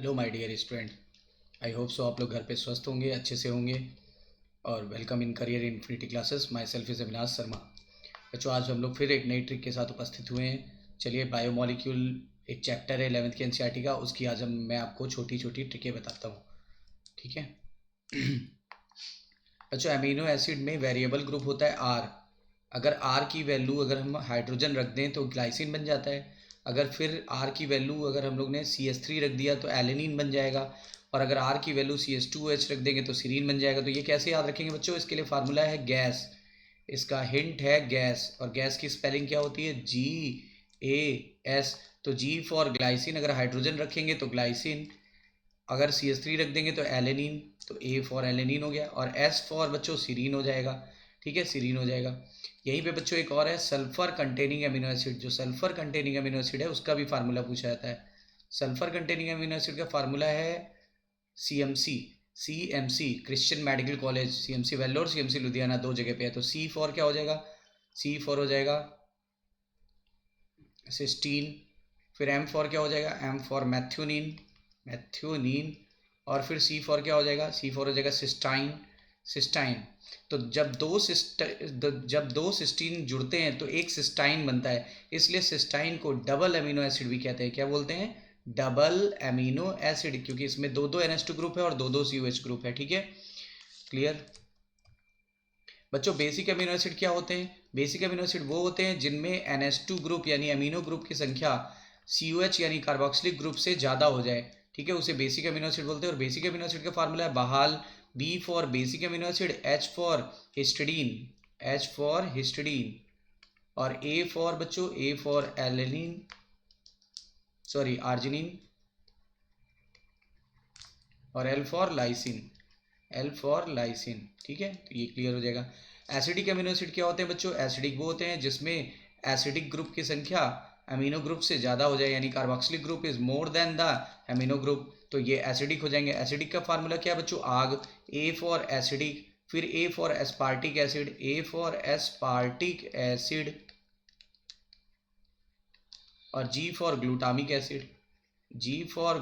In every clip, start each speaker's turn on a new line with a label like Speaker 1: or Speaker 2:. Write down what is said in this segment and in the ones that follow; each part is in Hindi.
Speaker 1: Hello my dear student. I hope so आप लोग घर पे स्वस्थ होंगे, अच्छे से होंगे। और welcome in career infinity classes. My self is Avinash Sharma. बच्चों, आज हम लोग फिर एक नई ट्रिक के साथ उपस्थित हुए हैं। चलिए, बायोमोलिक्यूल एक चैप्टर है 11th के एनसीईआरटी का, उसकी आज मैं आपको छोटी छोटी ट्रिकें बताता हूँ। ठीक है बच्चों, अमीनो एसिड में वेरिएबल ग्रुप होता है आर। अगर आर की वैल्यू अगर हम हाइड्रोजन रख दें तो ग्लाइसिन बन जाता है। अगर फिर आर की वैल्यू अगर हम लोग ने CH3 रख दिया तो एलेनिन बन जाएगा। और अगर आर की वैल्यू CH2H रख देंगे तो सीरीन बन जाएगा। तो ये कैसे याद रखेंगे बच्चों? इसके लिए फार्मूला है गैस। इसका हिंट है गैस, और गैस की स्पेलिंग क्या होती है? GAS। तो G फॉर ग्लाइसिन, अगर हाइड्रोजन रखेंगे तो ग्लाइसिन, अगर CH3 रख देंगे तो एलेनिन, तो A फॉर एलेनिन हो गया। और S फॉर बच्चों सीरीन हो जाएगा। ठीक है, सीरीन हो जाएगा। यहीं पे बच्चों एक और है सल्फर कंटेनिंग अमीनो एसिड। जो सल्फर कंटेनिंग अमीनो एसिड है उसका भी फार्मूला पूछा जाता है। सल्फर कंटेनिंग अमीनो एसिड का फार्मूला है CMC Christian medical college, CMC Vellore, CMC Ludhiana, दो जगह पे है। तो C फॉर क्या हो जाएगा? C फॉर हो जाएगा सिस्टीन। फिर M फॉर क्या हो जाएगा? M for methionine. और फिर C फॉर क्या हो जाएगा? C फॉर हो जाएगा सिस्टाइन। तो जब दो सिस्टीन जुड़ते हैं तो एक सिस्टाइन बनता है। इसलिए सिस्टाइन को डबल अमीनो एसिड भी कहते हैं। क्या बोलते हैं? डबल अमीनो एसिड, क्योंकि इसमें दो दो NH2 ग्रुप है और दो दो COH ग्रुप है। ठीक है, क्लियर बच्चों? बेसिक अमीनो एसिड क्या होते हैं? बेसिक अमीनो एसिड वो होते हैं जिनमें NH2 ग्रुप यानी अमीनो ग्रुप की संख्या COH यानी कार्बोक्सिलिक ग्रुप से ज़्यादा हो जाए। ठीक है, उसे बेसिक अमीनो एसिड बोलते हैं। और बेसिक अमीनो एसिड का फार्मूला है बहाल। B for basic amino acid, H for histidine, और A फॉर बच्चों A for alanine, sorry arginine, और L फॉर लाइसिन। ठीक है, तो ये क्लियर हो जाएगा। एसिडिक अमीनो एसिड क्या होते हैं बच्चों? एसिडिक वो होते हैं जिसमें एसिडिक ग्रुप की संख्या अमीनो ग्रुप से ज़्यादा हो जाए, यानी carboxylic group is more than the amino group, तो ये एसिडिक हो जाएंगे। एसिडिक का फार्मूला क्या बच्चों? आग। A फॉर एसिडिक, फिर A फॉर एस्पार्टिक एसिड, और G for glutamic acid. G for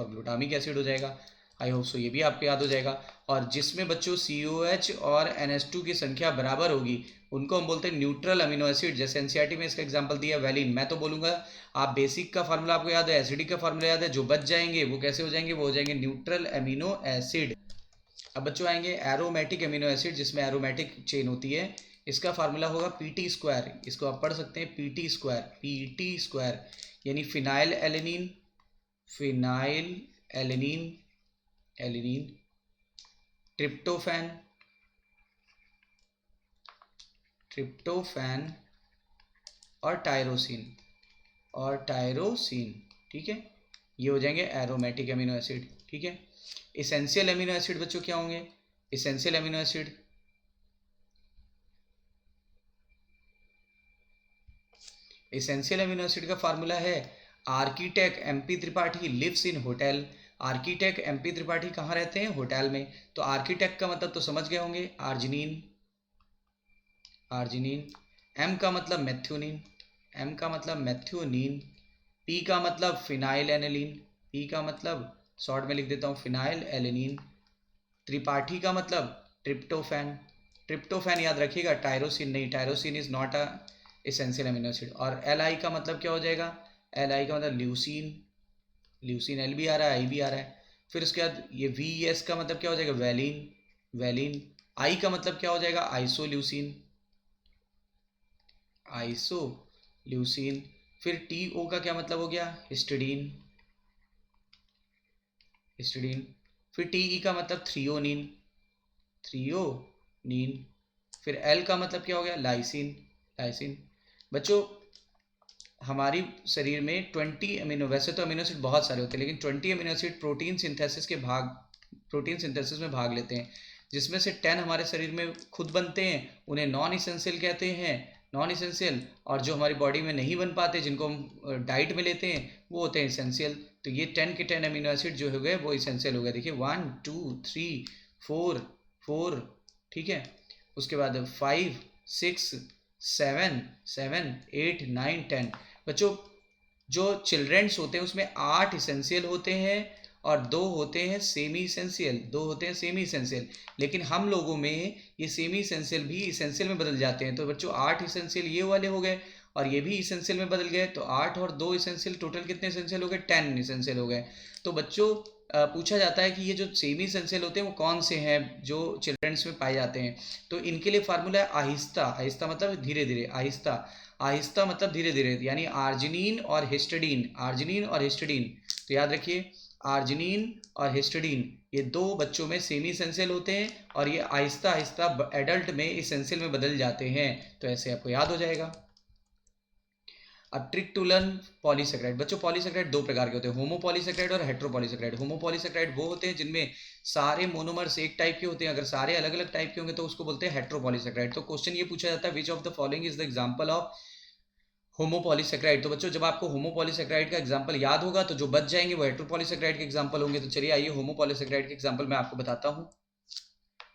Speaker 1: glutamic acid हो जाएगा। आई होप सो ये भी आपको याद हो जाएगा। और जिसमें बच्चों COH और NH2 की संख्या बराबर होगी उनको हम बोलते हैं न्यूट्रल अमीनो एसिड। जैसे एनसीईआरटी में इसका एग्जांपल दिया वैलिन। मैं तो बोलूंगा, आप बेसिक का फार्मूला आपको याद है, एसिडिक का फार्मूला याद है, जो बच जाएंगे वो कैसे हो जाएंगे? वो हो जाएंगे न्यूट्रल अमीनो एसिड। अब बच्चों आएंगे एरोमेटिक अमीनो एसिड, जिसमें एरोमेटिक चेन होती है। इसका फार्मूला होगा PT²। इसको आप पढ़ सकते हैं PT², यानी फिनाइल एलेनिन, ट्रिप्टोफैन और टायरोसिन। ठीक है, ये हो जाएंगे एरोमेटिक अमीनो एसिड। ठीक है, इसेंशियल अमीनो एसिड बच्चों क्या होंगे? इसेंशियल अमीनो एसिड का फार्मूला है architect MP Tripathi lives in hotel. Architect MP Tripathi कहाँ रहते हैं? होटल में। तो आर्किटेक्ट का मतलब तो समझ गए होंगे, आर्जिनिन। M का मतलब मैथ्योनीन। P का मतलब फिनाइल एनिलीन। P का मतलब शॉर्ट में लिख देता हूँ फिनाइल एलेनिन। त्रिपाठी का मतलब ट्रिप्टोफैन। ट्रिप्टोफैन याद रखिएगा, टायरोसिन नहीं, tyrosine is not a essential amino acid. और Li का मतलब क्या हो जाएगा? Li का मतलब ल्यूसिन L भी आ रहा है, I भी आ रहा है। फिर उसके बाद ये VS का मतलब क्या हो जाएगा? वैलिन। I का मतलब क्या हो जाएगा? आइसोल्यूसिन। फिर TO का क्या मतलब हो गया? हिस्टिडीन। फिर TE का मतलब थ्रियोनीन। फिर L का मतलब क्या हो गया? लाइसिन। बच्चों, हमारी शरीर में 20 अमीनो, वैसे तो अमीनो एसिड बहुत सारे होते हैं, लेकिन 20 अमीनो एसिड प्रोटीन सिंथेसिस में भाग लेते हैं, जिसमें से 10 हमारे शरीर में खुद बनते हैं, उन्हें नॉन इसेंशियल कहते हैं। और जो हमारी बॉडी में नहीं बन पाते, जिनको हम डाइट में लेते हैं, वो होते हैं इसेंशियल। तो ये 10 के 10 अमीनो एसिड जो हो गए वो इसेंशियल हो गए। देखिए 1 2 3 4 ठीक है, उसके बाद 5 6 7 8 9 10। बच्चों, जो चिल्ड्रेंस होते हैं उसमें 8 इसेंशियल होते हैं और 2 होते हैं सेमी इसेंशियल, 2 होते हैं सेमी इसेंशियल। लेकिन हम लोगों में ये सेमी इसेंशियल भी इसेंशियल में बदल जाते हैं। तो बच्चों 8 इसेंशियल ये वाले हो गए और ये भी इसेंशियल में बदल गए, तो 8 और 2 इसेंशियल, टोटल कितने इसेंशियल हो गए? 10 इसेंशियल हो गए। तो बच्चों पूछा जाता है कि ये जो सेमी इसेंशियल होते हैं वो कौन से हैं जो चिल्ड्रंस में पाए जाते हैं। तो इनके लिए फार्मूला है आहिस्ता। आहिस्ता मतलब धीरे धीरे, आहिस्ता। आहिस्ता मतलब धीरे धीरे, यानी आर्जिनिन और हिस्टडीन, आर्जिनिन और हिस्टडीन। तो याद रखिए, आर्जिनिन और हिस्टडीन ये 2 बच्चों में सेमी इसेंशियल होते हैं और ये आहिस्ता आहिस्ता एडल्ट में इसेंशियल में बदल जाते हैं। तो ऐसे आपको याद हो जाएगा। अब ट्रिक टू लर्न पॉलीसेक्राइड। बच्चों पॉलीसेक्राइड 2 प्रकार के होते हैं, होमोपॉलीसेक्राइड और हेट्रोपॉलीसेक्राइड। होमोपॉलीसेक्राइड वो होते हैं जिनमें सारे मोनोमर्स एक टाइप के होते हैं, अगर सारे अलग अलग टाइप के होंगे तो उसको बोलते हैं हेट्रोपॉलीसेक्राइड। तो क्वेश्चन ये पूछा जाता है, which of the following is the example of homopolysaccharide. तो बच्चों जब आपको होमोपॉलीसेक्राइड का एग्जांपल याद होगा तो जो बच जाएंगे वो हेट्रोपॉलीसेक्राइड के एग्जांपल होंगे। तो चलिए आइए होमोपॉलीसेक्राइड के एग्जांपल मैं आपको बताता हूँ।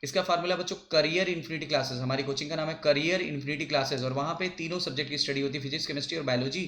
Speaker 1: इसका फार्मूला बच्चों करियर इन्फिनिटी क्लासेस, हमारी कोचिंग का नाम है करियर इन्फिनिटी क्लासेस, और वहाँ पे तीनों सब्जेक्ट की स्टडी होती है, फिजिक्स, केमिस्ट्री और बायोलॉजी।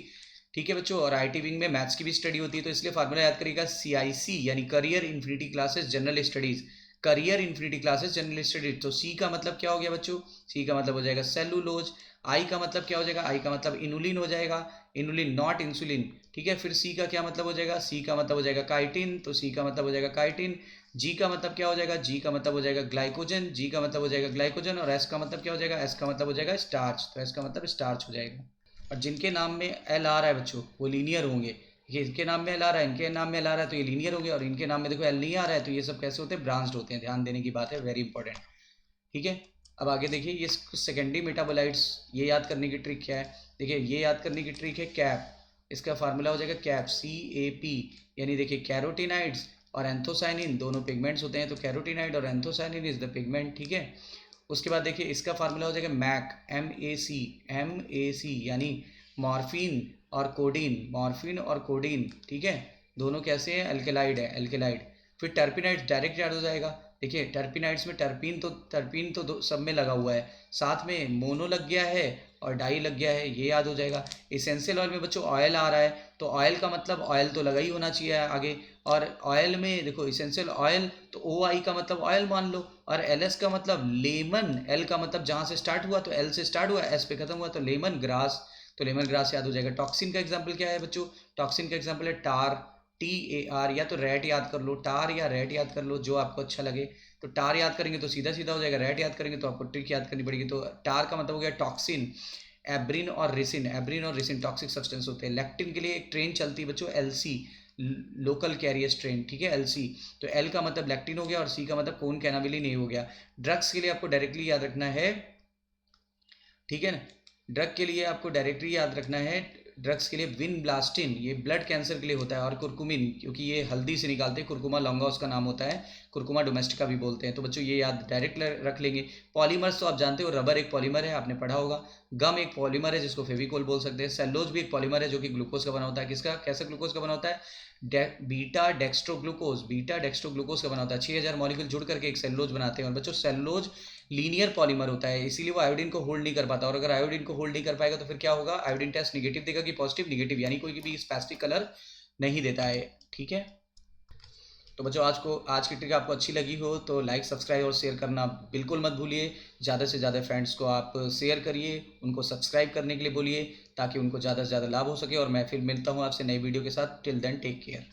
Speaker 1: ठीक है बच्चों, और आईटी विंग में मैथ्स की भी स्टडी होती है। तो इसलिए फार्मूला याद करिएगा, सीआईसी यानी career infinity classes general studies, career infinity classes general studies. तो सी का मतलब क्या हो गया बच्चों? सी का मतलब हो जाएगा सेलुलोज। आई का मतलब क्या हो जाएगा? आई का मतलब इनुलिन हो जाएगा, इनुलिन नॉट इंसुलिन। ठीक है, फिर सी का क्या मतलब हो जाएगा? सी का मतलब हो जाएगा काइटिन, तो सी का मतलब हो जाएगा काइटिन। जी का मतलब क्या हो जाएगा? जी का मतलब हो जाएगा ग्लाइकोजन, जी का मतलब हो जाएगा ग्लाइकोजन। और एस का मतलब क्या हो जाएगा? एस का मतलब हो जाएगा स्टार्च, तो एस का मतलब स्टार्च हो जाएगा। और जिनके नाम में एल आ रहा है बच्चों वो लीनियर होंगे। ये इनके नाम में एल आ रहा है, इनके नाम में एल आ रहा है, तो ये लीनियर होंगे। और इनके नाम में देखो एल नहीं आ रहा है तो ये सब कैसे होते हैं? ब्रांच्ड होते हैं। ध्यान देने की बात है, वेरी इंपॉर्टेंट। ठीक है, अब आगे देखिए, ये सेकेंडरी मेटाबोलाइट्स, ये याद करने की ट्रिक क्या है? देखिए ये याद करने की ट्रिक है कैप। इसका फार्मूला हो जाएगा कैप, CAP। यानी देखिए कैरोटिनाइड्स और एंथोसाइनिन दोनों पिगमेंट्स होते हैं, तो कैरोटिनाइड और एंथोसाइनिन इज द पिगमेंट। ठीक है, उसके बाद देखिए इसका फार्मूला हो जाएगा मैक, MAC, MAC यानी मॉर्फिन और कोडीन, मॉर्फिन और कोडीन। ठीक है, दोनों कैसे हैं? एल्केलाइड है, एल्केलाइड। फिर टर्पिनाइड्स डायरेक्ट याद हो जाएगा। देखिए टर्पिनाइड्स में टर्पीन तो सब में लगा हुआ है, साथ में मोनो लग गया है और डाई लग गया है, ये याद हो जाएगा। इसेंशियल ऑयल में बच्चों ऑयल आ रहा है, तो ऑयल का मतलब ऑयल तो लगा ही होना चाहिए आगे। और ऑयल में देखो इसेंशियल ऑयल, तो OI का मतलब ऑयल मान लो, और LS का मतलब लेमन, L का मतलब जहाँ से स्टार्ट हुआ तो L से स्टार्ट हुआ, S पे खत्म हुआ, तो लेमन ग्रास, तो लेमन ग्रास याद हो जाएगा। टॉक्सिन का एग्जाम्पल क्या है बच्चों? टॉक्सिन का एग्जाम्पल है टार, TAR, या तो रैट याद कर लो, टार या रैट याद कर लो, जो आपको अच्छा लगे। तो टार याद करेंगे तो सीधा सीधा हो जाएगा, रैट याद करेंगे तो आपको ट्रिक याद करनी पड़ेगी। तो टार का मतलब हो गया टॉक्सिन। एब्रिन और रिसिन, एब्रिन और रिसिन टॉक्सिक सब्सटेंस होते हैं। लेक्टिन के लिए एक ट्रेन चलती है बच्चों, LC, लोकल कैरियर ट्रेन। ठीक है, LC। तो L का मतलब लेक्टिन हो गया और C का मतलब कौन कैनाबिलिन नहीं हो गया। ड्रग्स के लिए आपको डायरेक्टली याद रखना है, ठीक है ना, ड्रग के लिए आपको डायरेक्टली याद रखना है। ड्रग्स के लिए विनब्लास्टिन, ये ब्लड कैंसर के लिए होता है, और कुरकुमिन, क्योंकि ये हल्दी से निकालते हैं, कुरकुमा लॉन्गा उसका नाम होता है, कुरकुमा डोमेस्टिका भी बोलते हैं। तो बच्चों ये याद डायरेक्ट रख लेंगे। पॉलीमर्स तो आप जानते हो, रबर एक पॉलीमर है, आपने पढ़ा होगा। गम एक पॉलीमर है जिसको फेविकोल बोल सकते हैं। सेलोज भी एक पॉलीमर है जो कि ग्लूकोज का बना होता है। किसका, कैसे ग्लूकोज का बना होता है? बीटा डेक्स्ट्रोग्लूकोज, बीटा डेक्स्ट्रोग्लूकोज का बना होता है। 6000 मॉलिक्यूल जुड़ करके एक सेलोज बनाते हैं। और बच्चों सेलोज लीनियर पॉलीमर होता है, इसीलिए वो आयोडीन को होल्ड नहीं कर पाता। और अगर आयोडीन को होल्ड नहीं कर पाएगा तो फिर क्या होगा? आयोडीन टेस्ट निगेटिव देगा कि पॉजिटिव? निगेटिव, यानी कोई भी स्पेसिफिक कलर नहीं देता है। ठीक है, तो बच्चों आज की ट्रिक आपको अच्छी लगी हो तो लाइक, सब्सक्राइब और शेयर करना बिल्कुल मत भूलिए। ज़्यादा से ज़्यादा फ्रेंड्स को आप शेयर करिए, उनको सब्सक्राइब करने के लिए बोलिए, ताकि उनको ज़्यादा से ज़्यादा लाभ हो सके। और मैं फिर मिलता हूँ आपसे नई वीडियो के साथ। Till then take care.